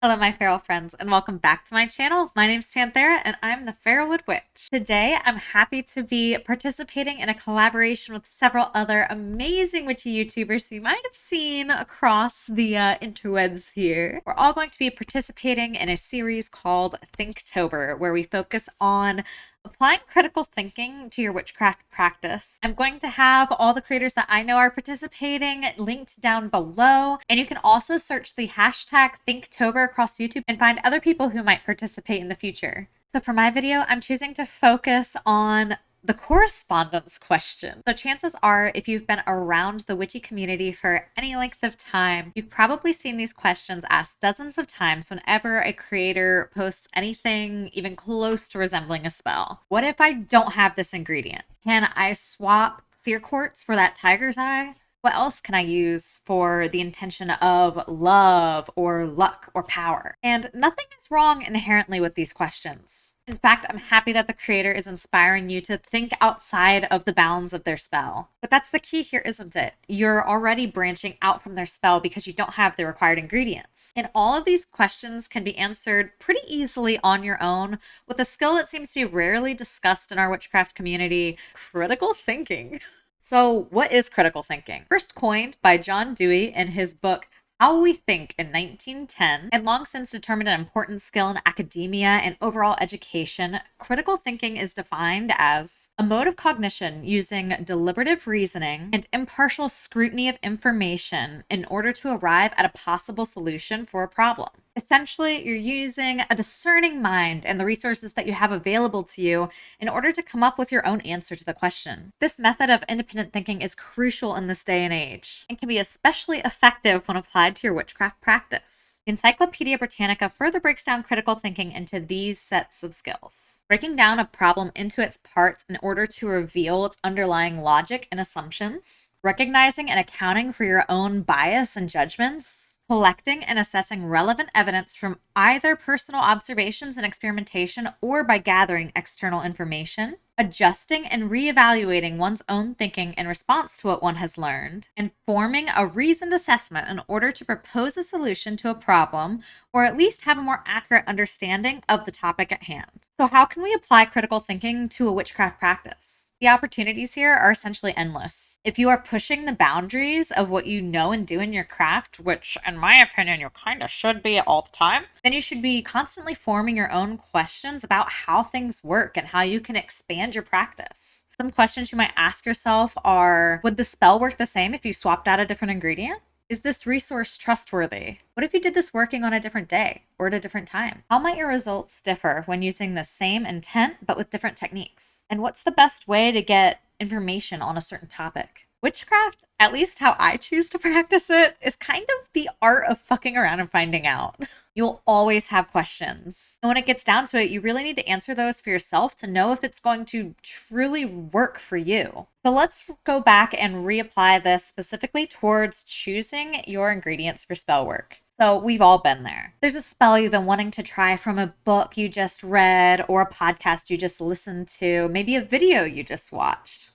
Hello, my feral friends, and welcome back to my channel. My name's Panthera, and I'm the Feralwood Witch. Today, I'm happy to be participating in a collaboration with several other amazing witchy YouTubers who you might have seen across the interwebs here. We're all going to be participating in a series called Thinktober, where we focus on applying critical thinking to your witchcraft practice. I'm going to have all the creators that I know are participating linked down below, and you can also search the hashtag thinktober across YouTube and find other people who might participate in the future. So for my video, I'm choosing to focus on the correspondence question. So chances are, if you've been around the witchy community for any length of time, you've probably seen these questions asked dozens of times whenever a creator posts anything even close to resembling a spell. What if I don't have this ingredient? Can I swap clear quartz for that tiger's eye? What else can I use for the intention of love or luck or power? And nothing is wrong inherently with these questions. In fact, I'm happy that the creator is inspiring you to think outside of the bounds of their spell. But that's the key here, isn't it? You're already branching out from their spell because you don't have the required ingredients. And all of these questions can be answered pretty easily on your own with a skill that seems to be rarely discussed in our witchcraft community: critical thinking. So, what is critical thinking? First coined by John Dewey in his book How We Think in 1910, and long since determined an important skill in academia and overall education, critical thinking is defined as a mode of cognition using deliberative reasoning and impartial scrutiny of information in order to arrive at a possible solution for a problem. Essentially, you're using a discerning mind and the resources that you have available to you in order to come up with your own answer to the question. This method of independent thinking is crucial in this day and age and can be especially effective when applied to your witchcraft practice. Encyclopedia Britannica further breaks down critical thinking into these sets of skills: breaking down a problem into its parts in order to reveal its underlying logic and assumptions, recognizing and accounting for your own bias and judgments, collecting and assessing relevant evidence from either personal observations and experimentation or by gathering external information, adjusting and reevaluating one's own thinking in response to what one has learned, and forming a reasoned assessment in order to propose a solution to a problem or at least have a more accurate understanding of the topic at hand. So how can we apply critical thinking to a witchcraft practice? The opportunities here are essentially endless. If you are pushing the boundaries of what you know and do in your craft, which in my opinion you kind of should be all the time, then you should be constantly forming your own questions about how things work and how you can expand your practice. Some questions you might ask yourself are: would the spell work the same if you swapped out a different ingredient? Is this resource trustworthy? What if you did this working on a different day or at a different time? How might your results differ when using the same intent but with different techniques? And what's the best way to get information on a certain topic? Witchcraft, at least how I choose to practice it, is kind of the art of fucking around and finding out. You'll always have questions. And when it gets down to it, you really need to answer those for yourself to know if it's going to truly work for you. So let's go back and reapply this specifically towards choosing your ingredients for spell work. So we've all been there. There's a spell you've been wanting to try from a book you just read or a podcast you just listened to, maybe a video you just watched.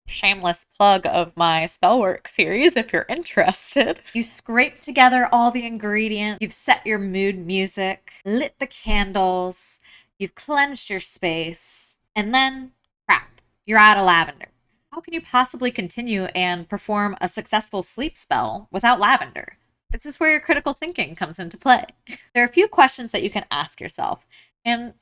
Shameless plug of my Spellwork series if you're interested. You scrape together all the ingredients, you've set your mood music, lit the candles, you've cleansed your space, and then crap, you're out of lavender. How can you possibly continue and perform a successful sleep spell without lavender? This is where your critical thinking comes into play. There are a few questions that you can ask yourself, and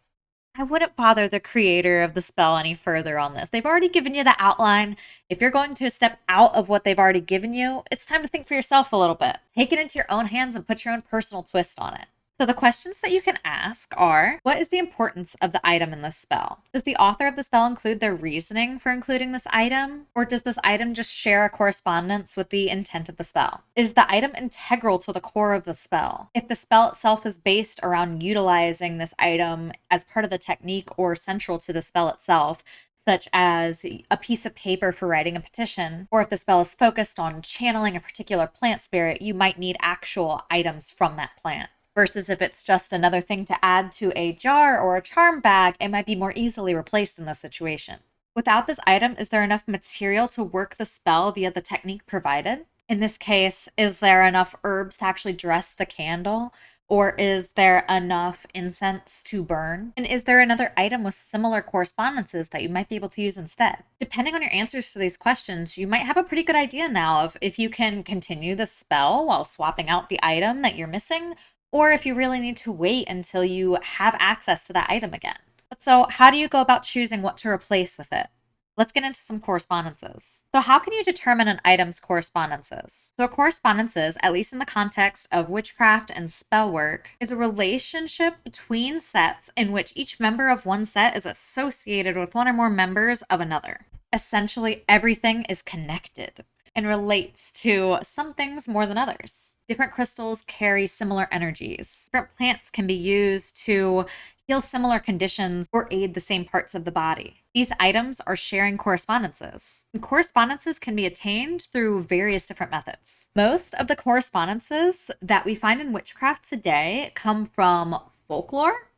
I wouldn't bother the creator of the spell any further on this. They've already given you the outline. If you're going to step out of what they've already given you, it's time to think for yourself a little bit. Take it into your own hands and put your own personal twist on it. So the questions that you can ask are: what is the importance of the item in this spell? Does the author of the spell include their reasoning for including this item? Or does this item just share a correspondence with the intent of the spell? Is the item integral to the core of the spell? If the spell itself is based around utilizing this item as part of the technique or central to the spell itself, such as a piece of paper for writing a petition, or if the spell is focused on channeling a particular plant spirit, you might need actual items from that plant. Versus if it's just another thing to add to a jar or a charm bag, it might be more easily replaced in this situation. Without this item, is there enough material to work the spell via the technique provided? In this case, is there enough herbs to actually dress the candle? Or is there enough incense to burn? And is there another item with similar correspondences that you might be able to use instead? Depending on your answers to these questions, you might have a pretty good idea now of if you can continue the spell while swapping out the item that you're missing, or if you really need to wait until you have access to that item again. But so, how do you go about choosing what to replace with it? Let's get into some correspondences. So, how can you determine an item's correspondences? So, a correspondences, at least in the context of witchcraft and spellwork, is a relationship between sets in which each member of one set is associated with one or more members of another. Essentially, everything is connected and relates to some things more than others. Different crystals carry similar energies. Different plants can be used to heal similar conditions or aid the same parts of the body. These items are sharing correspondences. And correspondences can be attained through various different methods. Most of the correspondences that we find in witchcraft today come from folklore,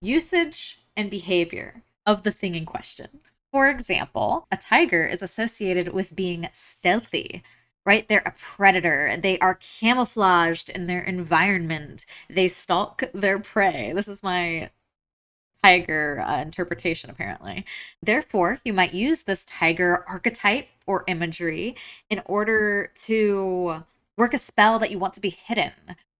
usage, and behavior of the thing in question. For example, a tiger is associated with being stealthy, right? They're a predator. They are camouflaged in their environment. They stalk their prey. This is my tiger interpretation, apparently. Therefore, you might use this tiger archetype or imagery in order to work a spell that you want to be hidden,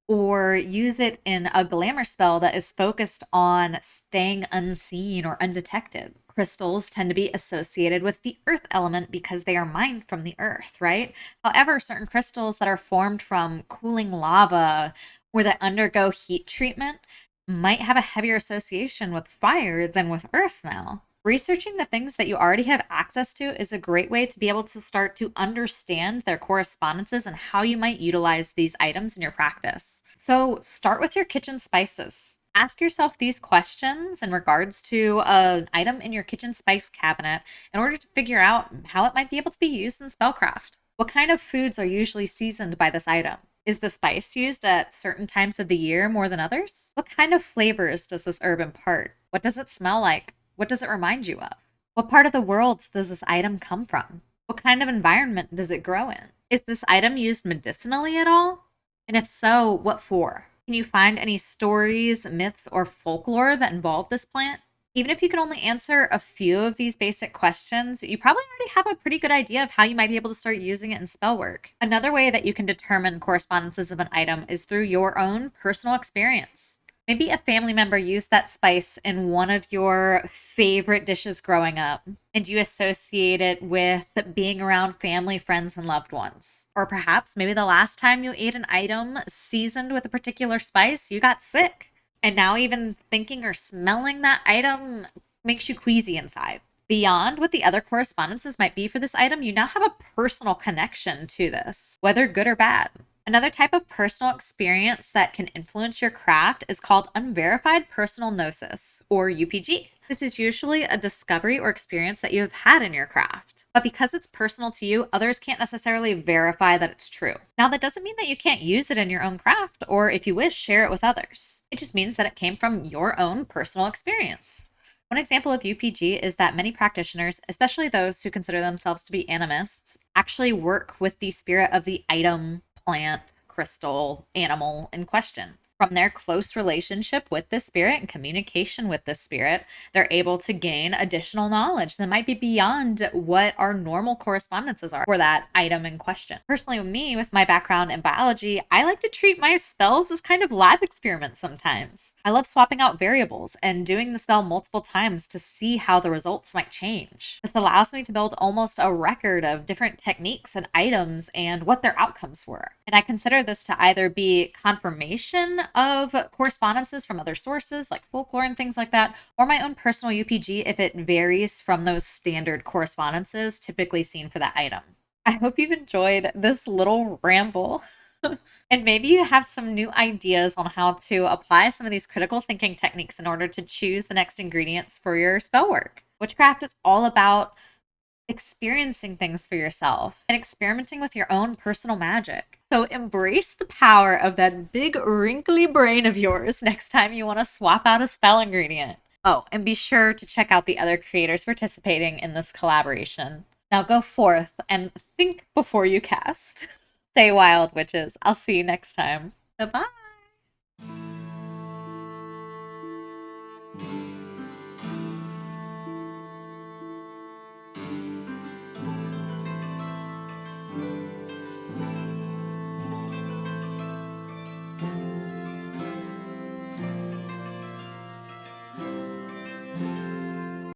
or use it in a glamour spell that is focused on staying unseen or undetected. Crystals tend to be associated with the earth element because they are mined from the earth, right? However, certain crystals that are formed from cooling lava or that undergo heat treatment might have a heavier association with fire than with earth now. Researching the things that you already have access to is a great way to be able to start to understand their correspondences and how you might utilize these items in your practice. So start with your kitchen spices. Ask yourself these questions in regards to an item in your kitchen spice cabinet in order to figure out how it might be able to be used in spellcraft. What kind of foods are usually seasoned by this item? Is the spice used at certain times of the year more than others? What kind of flavors does this herb impart? What does it smell like? What does it remind you of? What part of the world does this item come from? What kind of environment does it grow in? Is this item used medicinally at all? And if so, what for? Can you find any stories, myths, or folklore that involve this plant? Even if you can only answer a few of these basic questions, you probably already have a pretty good idea of how you might be able to start using it in spellwork. Another way that you can determine correspondences of an item is through your own personal experience. Maybe a family member used that spice in one of your favorite dishes growing up, and you associate it with being around family, friends, and loved ones. Or perhaps maybe the last time you ate an item seasoned with a particular spice, you got sick. And now even thinking or smelling that item makes you queasy inside. Beyond what the other correspondences might be for this item, you now have a personal connection to this, whether good or bad. Another type of personal experience that can influence your craft is called unverified personal gnosis, or UPG. This is usually a discovery or experience that you have had in your craft. But because it's personal to you, others can't necessarily verify that it's true. Now, that doesn't mean that you can't use it in your own craft, or if you wish, share it with others. It just means that it came from your own personal experience. One example of UPG is that many practitioners, especially those who consider themselves to be animists, actually work with the spirit of the item, plant, crystal, animal in question. From their close relationship with the spirit and communication with the spirit, they're able to gain additional knowledge that might be beyond what our normal correspondences are for that item in question. Personally, with me, with my background in biology, I like to treat my spells as kind of lab experiments sometimes. I love swapping out variables and doing the spell multiple times to see how the results might change. This allows me to build almost a record of different techniques and items and what their outcomes were. And I consider this to either be confirmation of correspondences from other sources like folklore and things like that, or my own personal UPG if it varies from those standard correspondences typically seen for that item. I hope you've enjoyed this little ramble. And maybe you have some new ideas on how to apply some of these critical thinking techniques in order to choose the next ingredients for your spell work. Witchcraft is all about experiencing things for yourself and experimenting with your own personal magic. So embrace the power of that big wrinkly brain of yours next time you want to swap out a spell ingredient. Oh, and be sure to check out the other creators participating in this collaboration. Now go forth and think before you cast. Stay wild, witches. I'll see you next time. Bye bye.